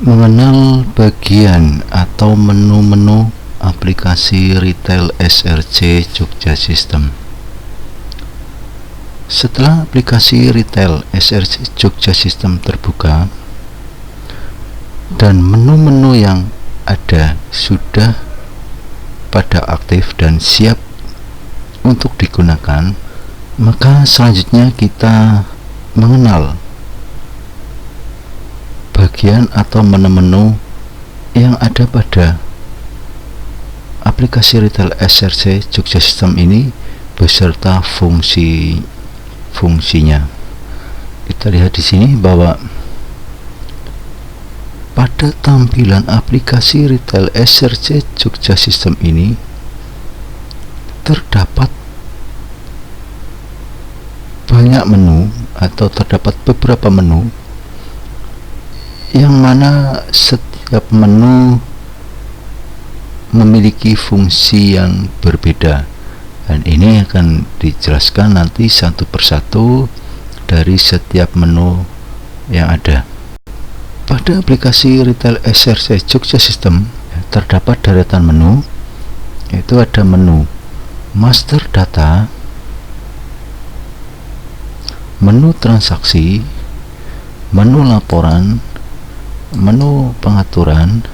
Mengenal bagian atau menu-menu aplikasi retail SRC Jogja System. Setelah aplikasi retail SRC Jogja System terbuka dan menu-menu yang ada sudah pada aktif dan siap untuk digunakan, maka selanjutnya kita mengenal bagian atau menu-menu yang ada pada aplikasi retail SRC Jogja System ini beserta fungsinya. Kita lihat di sini bahwa pada tampilan aplikasi retail SRC Jogja System ini terdapat banyak menu atau terdapat beberapa menu yang mana setiap menu memiliki fungsi yang berbeda, dan ini akan dijelaskan nanti satu persatu dari setiap menu yang ada. Pada aplikasi retail SRC Jogja System terdapat deretan menu, yaitu ada menu master data, menu transaksi, menu laporan, menu pengaturan,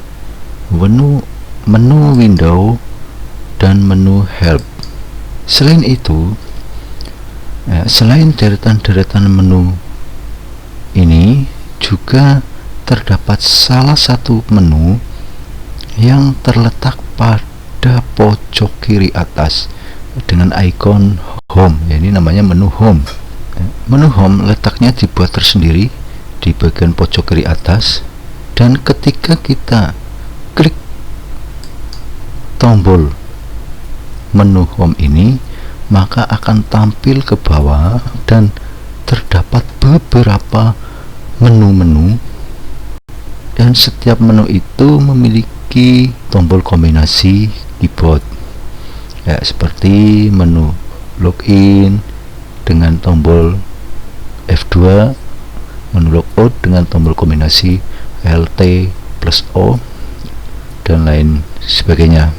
menu window, dan menu help. Selain itu, selain deretan-deretan menu ini, juga terdapat salah satu menu yang terletak pada pojok kiri atas dengan ikon home. Ini namanya menu home. Menu home letaknya dibuat tersendiri di bagian pojok kiri atas, dan ketika kita klik tombol menu home ini, maka akan tampil ke bawah dan terdapat beberapa menu-menu, dan setiap menu itu memiliki tombol kombinasi keyboard, seperti menu login dengan tombol F2, menu logout dengan tombol kombinasi Alt+O, dan lain sebagainya.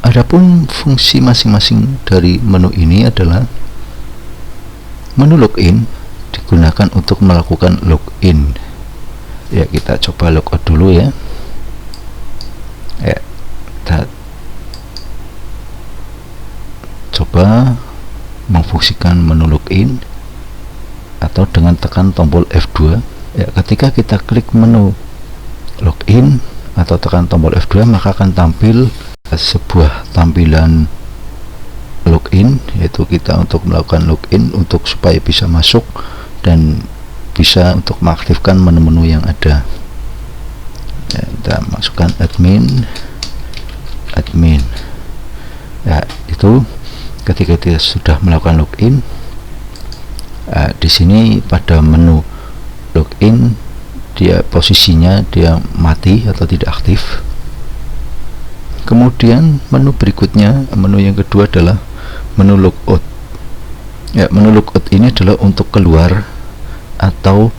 Adapun fungsi masing-masing dari menu ini adalah menu login digunakan untuk melakukan login. Kita coba logout dulu ya. Kita coba memfungsikan menu login atau dengan tekan tombol F2. Ketika kita klik menu login atau tekan tombol F2, maka akan tampil sebuah tampilan login, yaitu kita untuk melakukan login untuk supaya bisa masuk dan bisa untuk mengaktifkan menu-menu yang ada. Kita masukkan admin. Itu ketika kita sudah melakukan login, di sini pada menu login dia posisinya dia mati atau tidak aktif. Kemudian menu berikutnya, menu yang kedua adalah menu logout. Menu logout ini adalah untuk keluar atau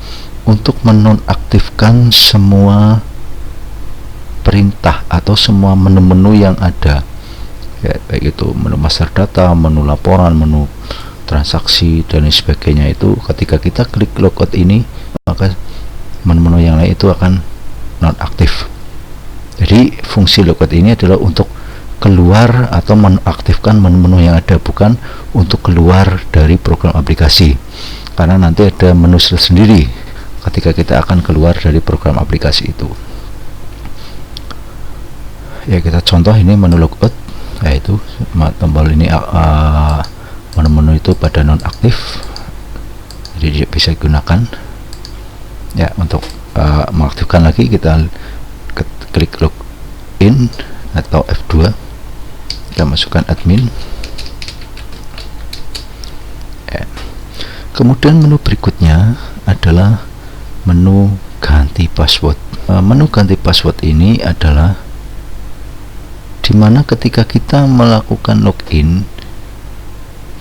untuk menonaktifkan semua perintah atau semua menu-menu yang ada, baik itu menu master data, menu laporan, menu transaksi, dan sebagainya. Itu ketika kita klik logout ini, maka menu-menu yang lain itu akan nonaktif. Jadi fungsi logout ini adalah untuk keluar atau menaktifkan menu-menu yang ada, bukan untuk keluar dari program aplikasi, karena nanti ada menu sendiri ketika kita akan keluar dari program aplikasi itu. Kita contoh ini menu logout, yaitu tombol ini menu-menu itu pada nonaktif, jadi bisa digunakan untuk mengaktifkan lagi. Kita klik login atau F2, kita masukkan admin. Kemudian menu berikutnya adalah menu ganti password. Menu ganti password ini adalah dimana ketika kita melakukan login,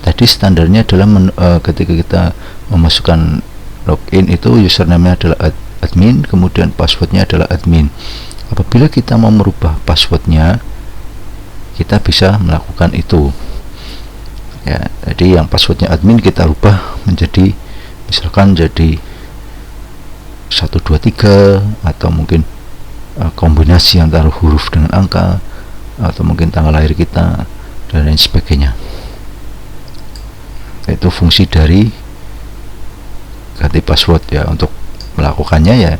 tadi standarnya adalah ketika kita memasukkan login itu username-nya adalah admin, kemudian passwordnya adalah admin. Apabila kita mau merubah passwordnya, kita bisa melakukan itu ya. Jadi yang passwordnya admin kita rubah menjadi misalkan jadi 123, atau mungkin kombinasi antara huruf dengan angka, atau mungkin tanggal lahir kita dan lain sebagainya. Itu fungsi dari ganti password ya. Untuk melakukannya ya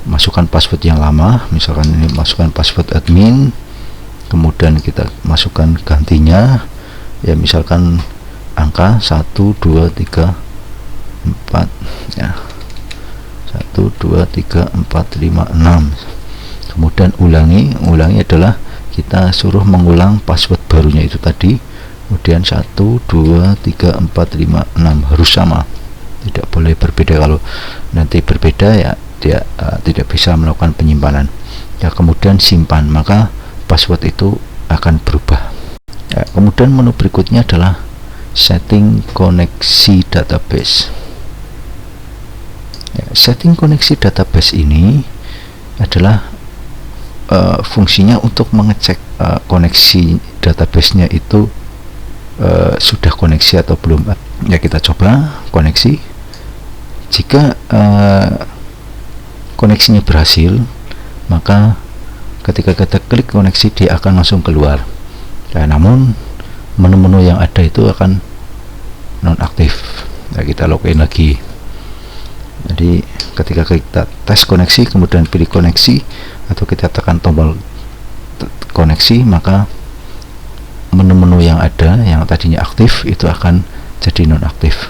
masukkan password yang lama, misalkan ini masukkan password admin, kemudian kita masukkan gantinya ya, misalkan angka 1 2 3 4 ya, 1 2 3 4 5 6. Kemudian ulangi adalah kita suruh mengulang password barunya itu tadi, kemudian 1 2 3 4 5 6 harus sama, tidak boleh berbeda. Kalau nanti berbeda ya dia tidak bisa melakukan penyimpanan ya. Kemudian simpan, maka password itu akan berubah ya. Kemudian menu berikutnya adalah setting koneksi database ya. Setting koneksi database ini adalah fungsinya untuk mengecek koneksi databasenya itu sudah koneksi atau belum ya. Kita coba koneksi. Jika koneksinya berhasil, maka ketika kita klik koneksi dia akan langsung keluar ya. Namun menu-menu yang ada itu akan nonaktif ya. Kita login lagi. Jadi ketika kita tes koneksi kemudian pilih koneksi atau kita tekan tombol koneksi, maka menu-menu yang ada yang tadinya aktif itu akan jadi nonaktif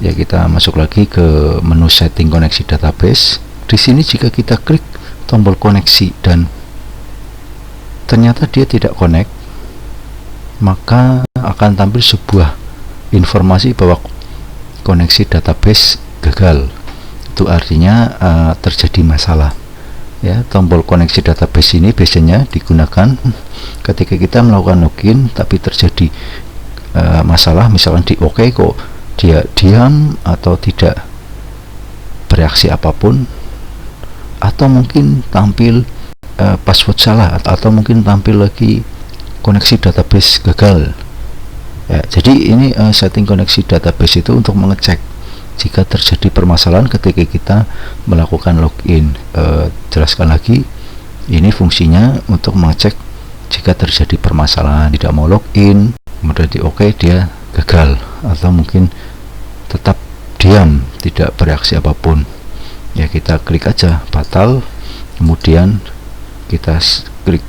ya. Kita masuk lagi ke menu setting koneksi database. Di sini jika kita klik tombol koneksi dan ternyata dia tidak connect, maka akan tampil sebuah informasi bahwa koneksi database gagal. Itu artinya terjadi masalah ya. Tombol koneksi database ini biasanya digunakan ketika kita melakukan login tapi terjadi masalah, misalkan di OK kok dia diam atau tidak bereaksi apapun, atau mungkin tampil password salah, atau mungkin tampil lagi koneksi database gagal ya. Jadi ini setting koneksi database itu untuk mengecek jika terjadi permasalahan ketika kita melakukan login. Jelaskan lagi, ini fungsinya untuk mengecek jika terjadi permasalahan, tidak mau login kemudian di OK dia gagal, atau mungkin tetap diam tidak bereaksi apapun ya. Kita klik aja batal, kemudian kita klik,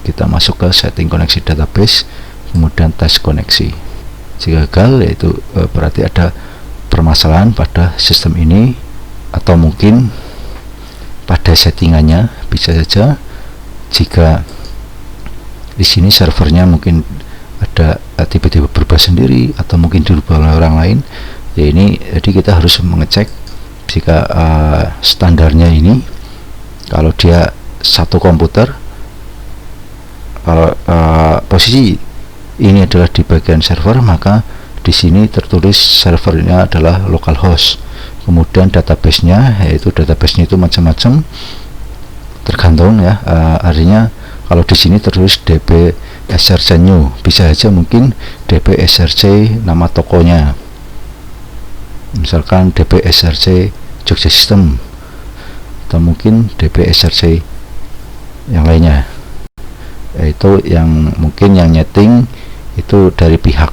kita masuk ke setting koneksi database, kemudian tes koneksi. Jika gagal yaitu berarti ada permasalahan pada sistem ini, atau mungkin pada settingannya. Bisa saja jika di sini servernya mungkin ada tiba-tiba berubah sendiri, atau mungkin dirubah oleh orang lain ya. Ini jadi kita harus mengecek jika standarnya ini, kalau dia satu komputer, kalau posisi ini adalah di bagian server, maka di sini tertulis servernya adalah localhost. Kemudian database-nya, yaitu database-nya itu macam-macam, tergantung ya. Artinya kalau di sini tertulis DB SRC new, bisa saja mungkin DB SRC nama tokonya, misalkan DB SRC Jogja System, atau mungkin DB SRC yang lainnya. Yaitu yang mungkin yang nyeting itu dari pihak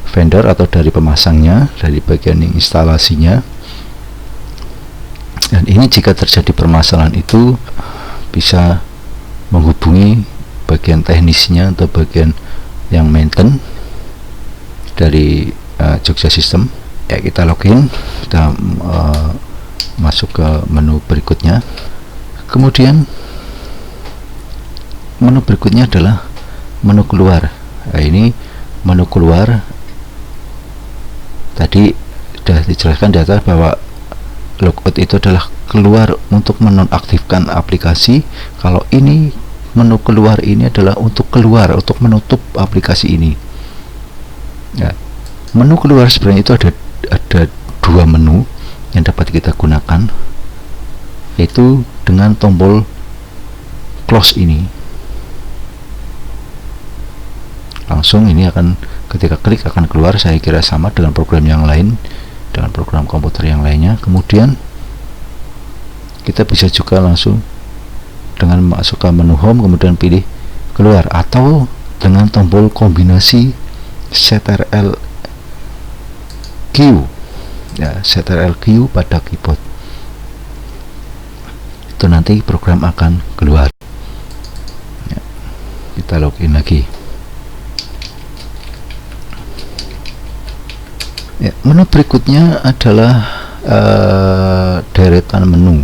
vendor atau dari pemasangnya, dari bagian instalasinya. Dan ini jika terjadi permasalahan itu bisa menghubungi bagian teknisnya atau bagian yang maintain dari Jogja System ya. Kita login, kita masuk ke menu berikutnya. Kemudian menu berikutnya adalah menu keluar. Nah, ini menu keluar tadi sudah dijelaskan di atas bahwa logout itu adalah keluar untuk menonaktifkan aplikasi. Kalau ini menu keluar ini adalah untuk keluar, untuk menutup aplikasi ini ya. Menu keluar sebenarnya itu ada dua menu yang dapat kita gunakan. yaitu dengan tombol close ini. Langsung ini akan, ketika klik akan keluar. Saya kira sama dengan program yang lain, dengan program komputer yang lainnya. Kemudian kita bisa juga langsung dengan masuk ke menu home, kemudian pilih keluar, atau dengan tombol kombinasi Ctrl Q, ya, Ctrl Q pada keyboard. Itu nanti program akan keluar. Ya, kita login lagi. Ya, menu berikutnya adalah deretan menu.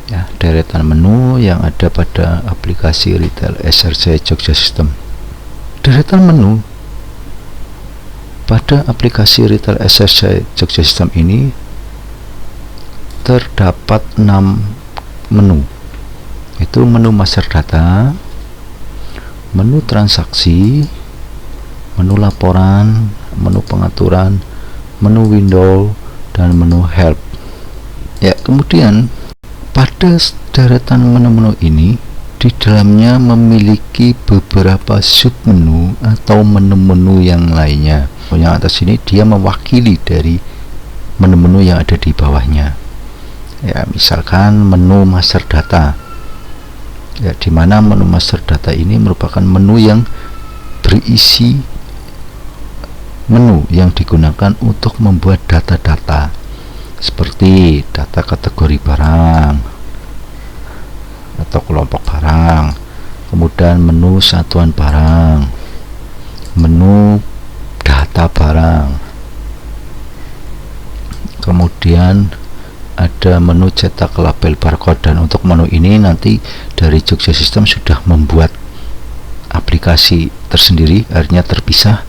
Ya, deretan menu yang ada pada aplikasi Retail SRC Jogja System. Deretan menu pada aplikasi Retail SRC Jogja System ini terdapat 6 menu, yaitu menu master data, menu transaksi, menu laporan, menu pengaturan, menu window, dan menu help. Ya, kemudian pada deretan menu-menu ini di dalamnya memiliki beberapa submenu atau menu-menu yang lainnya. Yang atas ini dia mewakili dari menu-menu yang ada di bawahnya. Ya, misalkan menu master data. Ya, di mana menu master data ini merupakan menu yang berisi menu yang digunakan untuk membuat data-data seperti data kategori barang atau kelompok barang, kemudian menu satuan barang, menu data barang, kemudian ada menu cetak label barcode. Dan untuk menu ini nanti dari Jogja System sudah membuat aplikasi tersendiri, artinya terpisah.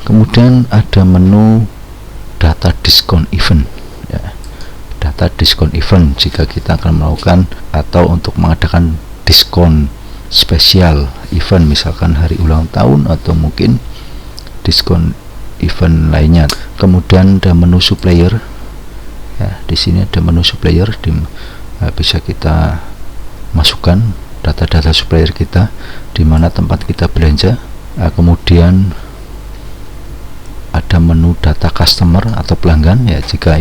Kemudian ada menu data diskon event, ya, data diskon event jika kita akan melakukan atau untuk mengadakan diskon spesial event, misalkan hari ulang tahun atau mungkin diskon event lainnya. Kemudian ada menu supplier. Ya, di sini ada menu supplier, bisa kita masukkan data-data supplier kita, di mana tempat kita belanja. Kemudian ada menu data customer atau pelanggan, ya, jika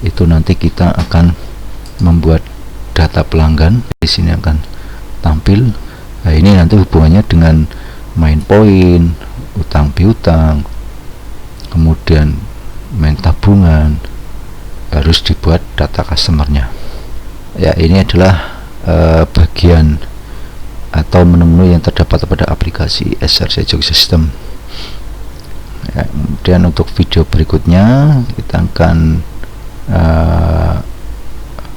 itu nanti kita akan membuat data pelanggan, di sini akan tampil. Nah, ini nanti hubungannya dengan main point, utang piutang, kemudian main tabungan, harus dibuat data customernya. Ya, ini adalah bagian atau menu-menu yang terdapat pada aplikasi SRC Jogja System. Ya, kemudian untuk video berikutnya kita akan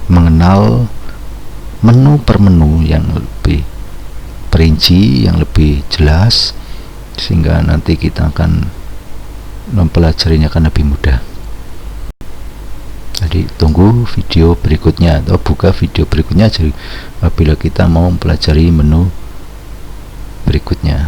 mengenal menu per menu yang lebih perinci, yang lebih jelas, sehingga nanti kita akan mempelajarinya akan lebih mudah. Jadi tunggu video berikutnya atau buka video berikutnya apabila kita mau mempelajari menu berikutnya.